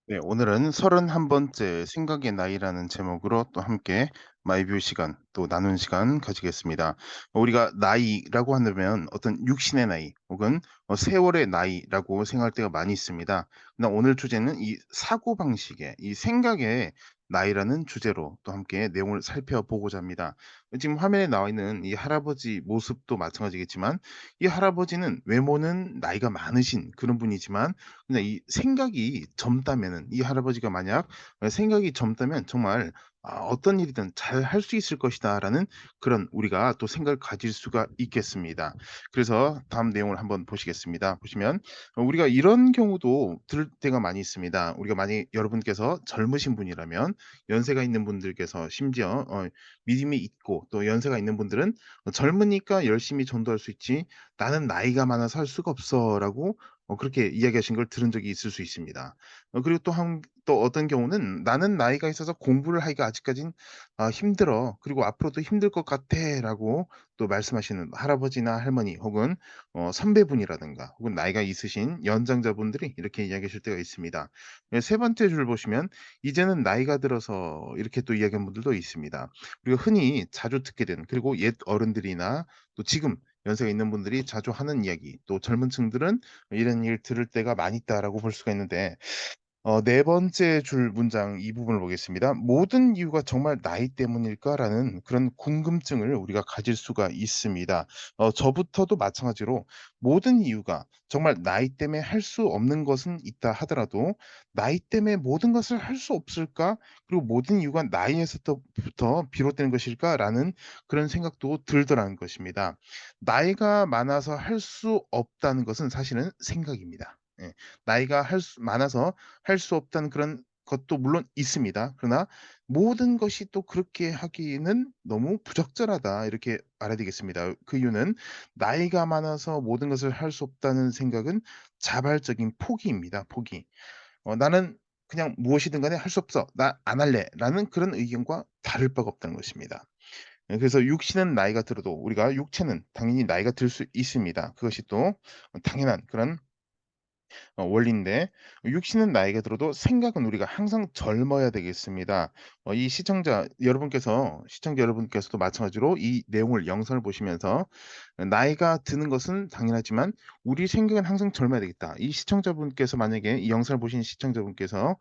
네, 오늘은 31번째 생각의 나이라는 제목으로 또 함께 마이뷰 시간 또 나눈 시간 가지겠습니다. 우리가 나이라고 한다면 어떤 육신의 나이 혹은 세월의 나이라고 생각할 때가 많이 있습니다. 그러나 오늘 주제는 이 사고방식의 이 생각의 나이라는 주제로 또 함께 내용을 살펴보고자 합니다. 지금 화면에 나와 있는 이 할아버지 모습도 마찬가지겠지만 이 할아버지는 외모는 나이가 많으신 그런 분이지만 근데 이 생각이 젊다면은 이 할아버지가 만약 생각이 젊다면 정말 '어떤 일이든 잘 할 수 있을 것이다.'라는 그런 우리가 또 생각을 가질 수가 있겠습니다. 그래서 다음 내용을 한번 보시겠습니다. 보시면 우리가 이런 경우도 들을 때가 많이 있습니다. 우리가 만약에 여러분께서 젊으신 분이라면 연세가 있는 분들께서 심지어 믿음이 있고 또 연세가 있는 분들은 "젊으니까 열심히 전도할 수 있지 나는 나이가 많아서 할 수가 없어."라고 그렇게 이야기하신 걸 들은 적이 있을 수 있습니다. 그리고 또 어떤 경우는 "나는 나이가 있어서 공부를 하기가 아직까진 힘들어. 그리고 앞으로도 힘들 것 같아."라고 또 말씀하시는 할아버지나 할머니 혹은 선배분이라든가 혹은 나이가 있으신 연장자분들이 이렇게 이야기하실 때가 있습니다. 세 번째 줄 보시면 "이제는 나이가 들어서." 이렇게 또 이야기하는 분들도 있습니다. 우리가 흔히 자주 듣게 되는 그리고 옛 어른들이나 또 지금 연세가 있는 분들이 자주 하는 이야기 또 젊은 층들은 이런 얘기를 들을 때가 많이 있다라고 볼 수가 있는데 네 번째 줄 문장 이 부분을 보겠습니다. '모든 이유가 정말 나이 때문일까?'라는 그런 궁금증을 우리가 가질 수가 있습니다. 저부터도 마찬가지로 모든 이유가 정말 나이 때문에 할 수 없는 것은 있다 하더라도 '나이 때문에 모든 것을 할 수 없을까? 그리고 모든 이유가 나이에서부터 비롯되는 것일까?'라는 그런 생각도 들더라는 것입니다. 나이가 많아서 할 수 없다는 것은 사실은 생각입니다. 예. 나이가 많아서 할 수 없다는 그런 것도 물론 있습니다. 그러나 '모든 것이 또 그렇게 하기는 너무 부적절하다.' 이렇게 말해야 되겠습니다. 그 이유는 나이가 많아서 모든 것을 할 수 없다는 생각은 자발적인 포기입니다, 포기. '나는 그냥 무엇이든 간에 할 수 없어. 나 안 할래.'라는 그런 의견과 다를 바가 없다는 것입니다. 그래서 육신은 나이가 들어도 우리가 육체는 당연히 나이가 들 수 있습니다. 그것이 또 당연한 그런 원리인데 육신은 나이가 들어도 생각은 우리가 항상 젊어야 되겠습니다. 이 시청자 여러분께서도 마찬가지로 이 내용을 영상을 보시면서 '나이가 드는 것은 당연하지만 우리 생각은 항상 젊어야 되겠다.' 이 시청자분께서 만약에 이 영상을 보신 시청자분께서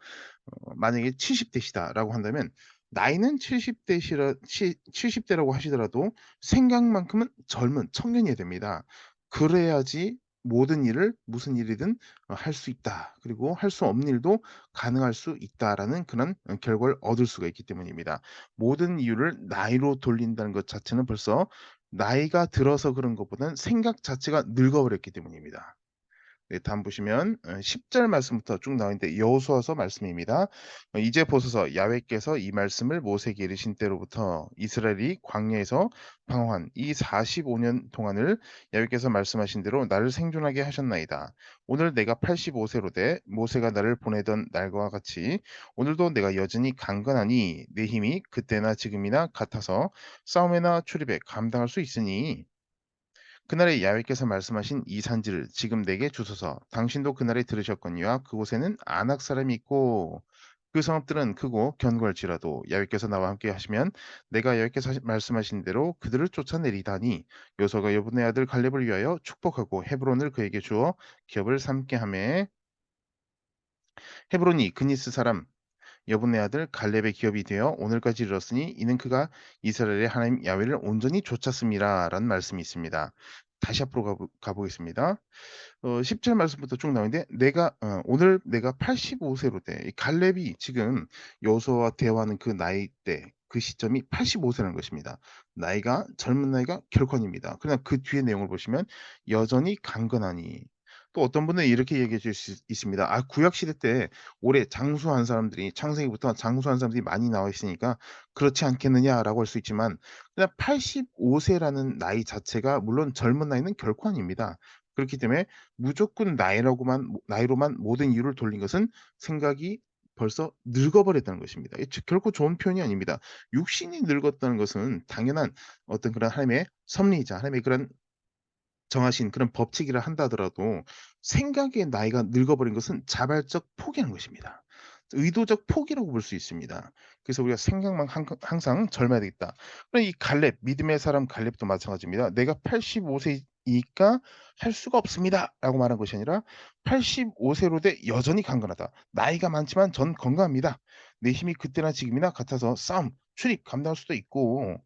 만약에 70 대시다라고 한다면 나이는 70 대시라 치 70 대라고 하시더라도 생각만큼은 젊은 청년이어야 됩니다. 그래야지 모든 일을 무슨 일이든 할 수 있다. 그리고 할 수 없는 일도 가능할 수 있다라는 그런 결과를 얻을 수가 있기 때문입니다. 모든 이유를 나이로 돌린다는 것 자체는 벌써 나이가 들어서 그런 것보다는 생각 자체가 늙어 버렸기 때문입니다. 네, 다음 보시면 10절 말씀부터 쭉 나와 있는데 여호수아서 말씀입니다. "이제 보소서 야훼께서 이 말씀을 모세에게 이르신 때로부터 이스라엘이 광야에서 방황한 이 45년 동안을 야훼께서 말씀하신 대로 나를 생존하게 하셨나이다. 오늘 내가 85 세로 모세가 나를 보내던 날과 같이 오늘도 내가 여전히 강건하니 내 힘이 그때나 지금이나 같아서 싸움이나 출입에 감당할 수 있으니 그날에 야훼께서 말씀하신 이 산지를 지금 내게 주소서. 당신도 그날에 들으셨거니와 그곳에는 아낙 사람이 있고 그 성읍들은 크고 견고할지라도 야훼께서 나와 함께 하시면 내가 여호와께서 말씀하신 대로 그들을 쫓아내리다니 요소가 여분의 아들 갈렙을 위하여 축복하고 헤브론을 그에게 주어 기업을 삼게 하매 헤브론이 그니스 사람 여분의 아들 갈렙의 기업이 되어 오늘까지 이르렀으니 이는 그가 이스라엘의 하나님 야훼를 온전히 좇았음이라라는 말씀이 있습니다. 다시 앞으로 가보겠습니다. 10절 말씀부터 쭉 나오는데 오늘 내가 85 세로 돼. 이 갈렙이 지금 여호수아와 대화하는 그 나이대 그 시점이 85 세라는 것입니다. 젊은 나이가 결코 아닙니다. 그러나 그 뒤에 내용을 보시면 여전히 강건하니 또 어떤 분은 이렇게 얘기해 줄 수 있습니다. 구약 시대 때 올해 장수한 사람들이 창세기부터 장수한 사람들이 많이 나와 있으니까 그렇지 않겠느냐라고 할 수 있지만 그냥 85 세라는 나이 자체가 물론 젊은 나이는 결코 아닙니다. 그렇기 때문에 무조건 나이로만 모든 이유를 돌린 것은 생각이 벌써 늙어버렸다는 것입니다. 이 결코 좋은 표현이 아닙니다. 육신이 늙었다는 것은 당연한 어떤 그런 하나님의 섭리이자 하나님의 그런 정하신 그런 법칙이라 한다 하더라도 생각의 나이가 늙어버린 것은 자발적 포기한 것입니다. 의도적 포기라고 볼 수 있습니다. 그래서 우리가 생각만 항상 젊어야 되겠다. 그럼 이 갈렙, 믿음의 사람 갈렙도 마찬가지입니다. "내가 85 세이니까 할 수가 없습니다."라고 말한 것이 아니라 "85 세로 돼 여전히 강건하다. 나이가 많지만 전 건강합니다. 내 힘이 그때나 지금이나 같아서 싸움, 출입 감당할 수도 있고."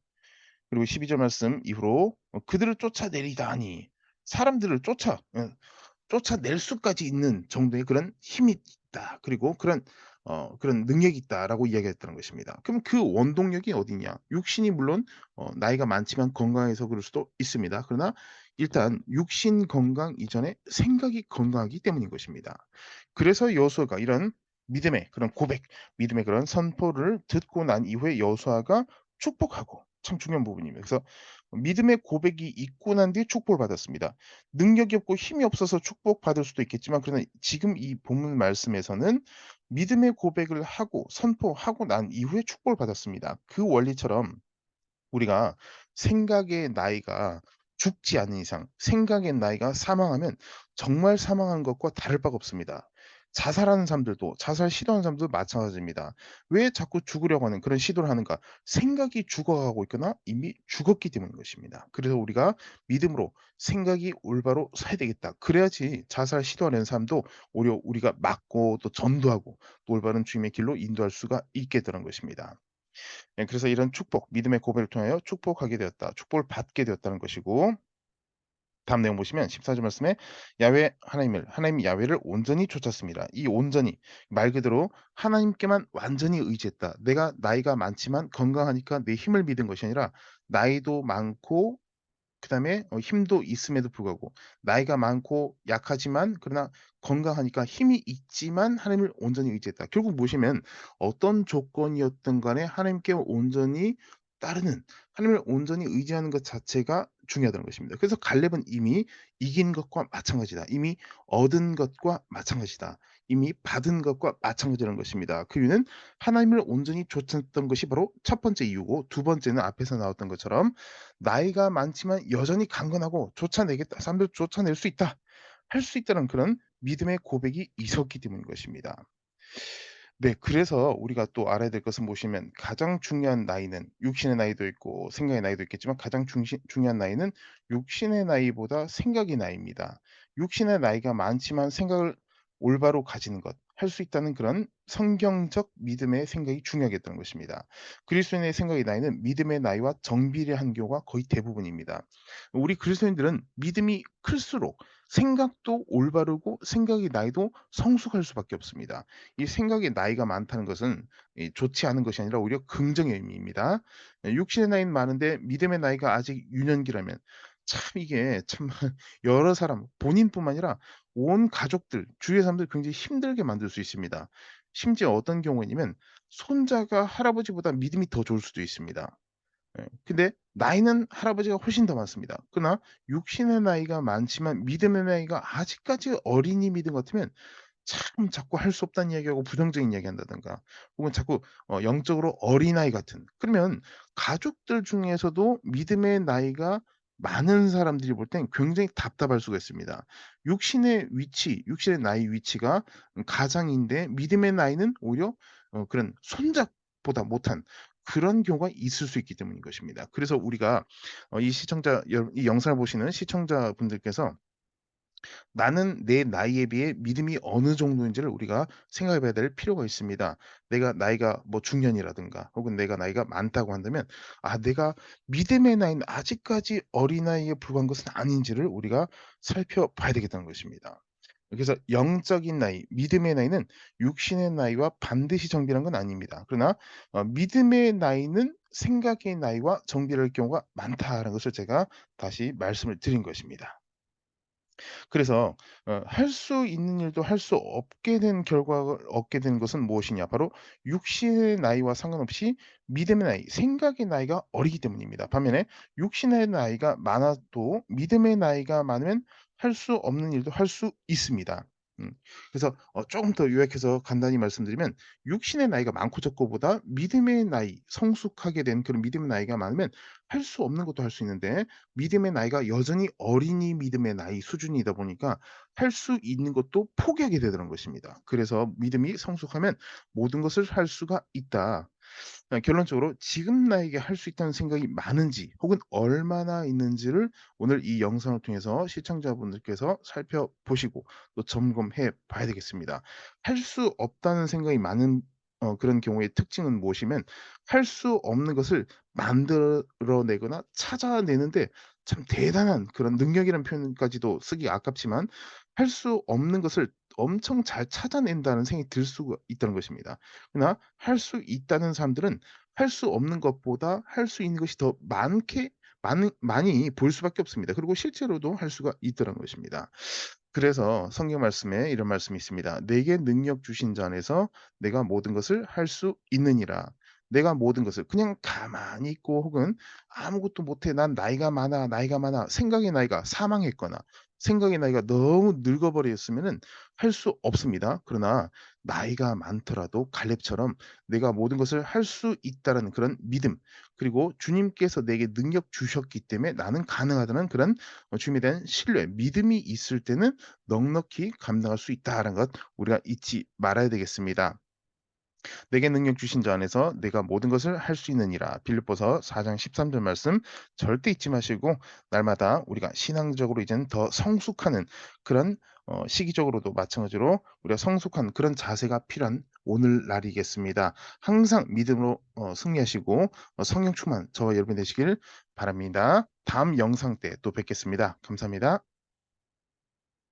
그리고 12절 말씀 이후로 "그들을 쫓아내리다 하니." 사람들을 쫓아낼 수까지 있는 정도의 그런 힘이 있다. 그리고 그런 능력이 있다라고 이야기했다는 것입니다. 그럼 그 원동력이 어디냐? 육신이 물론 나이가 많지만 건강해서 그럴 수도 있습니다. 그러나 일단 육신 건강 이전에 생각이 건강하기 때문인 것입니다. 그래서 여호수아가 이런 믿음의 그런 고백, 믿음의 그런 선포를 듣고 난 이후에 여호수아가 축복하고 참 중요한 부분입니다. 그래서 믿음의 고백이 있고 난 뒤에 축복을 받았습니다. 능력이 없고 힘이 없어서 축복받을 수도 있겠지만 그러나 지금 이 본문 말씀에서는 믿음의 고백을 하고 선포하고 난 이후에 축복을 받았습니다. 그 원리처럼 우리가 생각의 나이가 죽지 않는 이상 생각의 나이가 사망하면 정말 사망한 것과 다를 바가 없습니다. 자살하는 사람들도 자살 시도하는 사람도 마찬가지입니다. 왜 자꾸 죽으려고 하는 그런 시도를 하는가? 생각이 죽어가고 있거나 이미 죽었기 때문인 것입니다. 그래서 우리가 믿음으로 생각이 올바로 서야 되겠다. 그래야지 자살 시도하는 사람도 오히려 우리가 막고 또 전도하고 또 올바른 주님의 길로 인도할 수가 있게 되는 것입니다. 예, 그래서 이런 축복, 믿음의 고백을 통하여 축복하게 되었다. 축복을 받게 되었다는 것이고 다음 내용 보시면 14절 말씀에 야훼 하나님을 하나님 야훼를 온전히 쫓았습니다. 이 온전히 말 그대로 하나님께만 완전히 의지했다. 내가 나이가 많지만 건강하니까 내 힘을 믿은 것이 아니라 나이도 많고 그다음에 힘도 있음에도 불구하고 나이가 많고 약하지만 그러나 건강하니까 힘이 있지만 하나님을 온전히 의지했다. 결국 보시면 어떤 조건이었든 간에 하나님께 온전히 따르는 하나님을 온전히 의지하는 것 자체가 중요하다는 것입니다. 그래서 갈렙은 이미 이긴 것과 마찬가지다. 이미 얻은 것과 마찬가지다. 이미 받은 것과 마찬가지라는 것입니다. 그 이유는 하나님을 온전히 좇았던 것이 바로 첫 번째 이유고 두 번째는 앞에서 나왔던 것처럼 나이가 많지만 여전히 강건하고 쫓아내겠다. 사람들 쫓아낼 수 있다. 할 수 있다는 그런 믿음의 고백이 있었기 때문인 것입니다. 네. 그래서 우리가 또 알아야 될 것은 보시면 가장 중요한 나이는 육신의 나이도 있고 생각의 나이도 있겠지만 가장 중요한 나이는 육신의 나이보다 생각의 나이입니다. 육신의 나이가 많지만 생각을 올바로 가지는 것, 할 수 있다는 그런 성경적 믿음의 생각이 중요하겠다는 것입니다. 그리스도인의 생각의 나이는 믿음의 나이와 정비례한 경우가 거의 대부분입니다. 우리 그리스도인들은 믿음이 클수록 생각도 올바르고 생각의 나이도 성숙할 수밖에 없습니다. 이 생각의 나이가 많다는 것은 좋지 않은 것이 아니라 오히려 긍정의 의미입니다. 육신의 나이는 많은데 믿음의 나이가 아직 유년기라면 참 이게 참 여러 사람 본인뿐만 아니라 온 가족들 주위의 사람들 굉장히 힘들게 만들 수 있습니다. 심지어 어떤 경우냐면 손자가 할아버지보다 믿음이 더 좋을 수도 있습니다. 예. 근데 나이는 할아버지가 훨씬 더 많습니다. 그러나 육신의 나이가 많지만 믿음의 나이가 아직까지 어린이 믿음 같으면 참 자꾸 할 수 없다는 이야기하고 부정적인 이야기한다든가 혹은 자꾸 영적으로 어린아이 같은 그러면 가족들 중에서도 믿음의 나이가 많은 사람들이 볼 땐 굉장히 답답할 수가 있습니다. 육신의 나이 위치가 가장인데 믿음의 나이는 오히려 그런 손잡보다 못한 그런 경우가 있을 수 있기 때문인 것입니다. 그래서 우리가 이 영상을 보시는 시청자분들께서 나는 내 나이에 비해 믿음이 어느 정도인지를 우리가 생각해 봐야 될 필요가 있습니다. 내가 나이가 뭐 중년이라든가 혹은 내가 나이가 많다고 한다면 내가 믿음의 나이는 아직까지 어린아이에 불과한 것은 아닌지를 우리가 살펴봐야 되겠다는 것입니다. 그래서 영적인 나이, 믿음의 나이는 육신의 나이와 반드시 정비한 건 아닙니다. 그러나 믿음의 나이는 생각의 나이와 정비할 경우가 많다라는 것을 제가 다시 말씀을 드린 것입니다. 그래서 할 수 있는 일도 할 수 없게 된 결과를 얻게 된 것은 무엇이냐? 바로 육신의 나이와 상관없이 믿음의 나이, 생각의 나이가 어리기 때문입니다. 반면에 육신의 나이가 많아도 믿음의 나이가 많으면 할 수 없는 일도 할 수 있습니다. 음. 그래서 쪼금 더 요약해서 간단히 말씀드리면 육신의 나이가 많고 적고보다 믿음의 나이, 성숙하게 된 그런 믿음의 나이가 많으면 할 수 없는 것도 할 수 있는데, 믿음의 나이가 여전히 어린이 믿음의 나이 수준이다 보니까 할 수 있는 것도 포기하게 되더란 것입니다. 그래서 믿음이 성숙하면 모든 것을 할 수가 있다. 결론적으로 지금 나에게 할 수 있다는 생각이 많은지 혹은 얼마나 있는지를 오늘 이 영상을 통해서 시청자분들께서 살펴보시고 또 점검해 봐야 되겠습니다. 할 수 없다는 생각이 많은 그런 경우의 특징은 무엇이면, 할 수 없는 것을 만들어 내거나 찾아내는데 참 대단한 그런 능력이라는 표현까지도 쓰기 아깝지만, 할 수 없는 것을 엄청 잘 찾아낸다는 생각이 들 수가 있다는 것입니다. 그러나 할 수 있다는 사람들은 할 수 없는 것보다 할 수 있는 것이 더 많게 많이 보일 수밖에 없습니다. 그리고 실제로도 할 수가 있더라는 것입니다. 그래서 성경 말씀에 이런 말씀이 있습니다. "내게 능력 주신 자 안에서 내가 모든 것을 할 수 있느니라." 내가 모든 것을 그냥 가만히 있고 혹은 '아무것도 못해. 난 나이가 많아, 나이가 많아.' 생각의 나이가 사망했거나 생각의 나이가 너무 늙어 버렸으면은 할 수 없습니다. 그러나 나이가 많더라도 갈렙처럼 '내가 모든 것을 할 수 있다.'라는 그런 믿음, 그리고 주님께서 내게 능력 주셨기 때문에 '나는 가능하다.'는 그런 주님에 대한 신뢰, 믿음이 있을 때는 넉넉히 감당할 수 있다라는 것 우리가 잊지 말아야 되겠습니다. 내게 능력 주신 자 안에서 내가 모든 것을 할 수 있느니라. 빌립보서 4장 13절 말씀 절대 잊지 마시고, 날마다 우리가 신앙적으로 이제는 더 성숙하는 그런 시기적으로도 마찬가지로 우리가 성숙한 그런 자세가 필요한 오늘날이겠습니다. 항상 믿음으로 승리하시고 성령 충만 저와 여러분이 되시길 바랍니다. 다음 영상 때 또 뵙겠습니다. 감사합니다.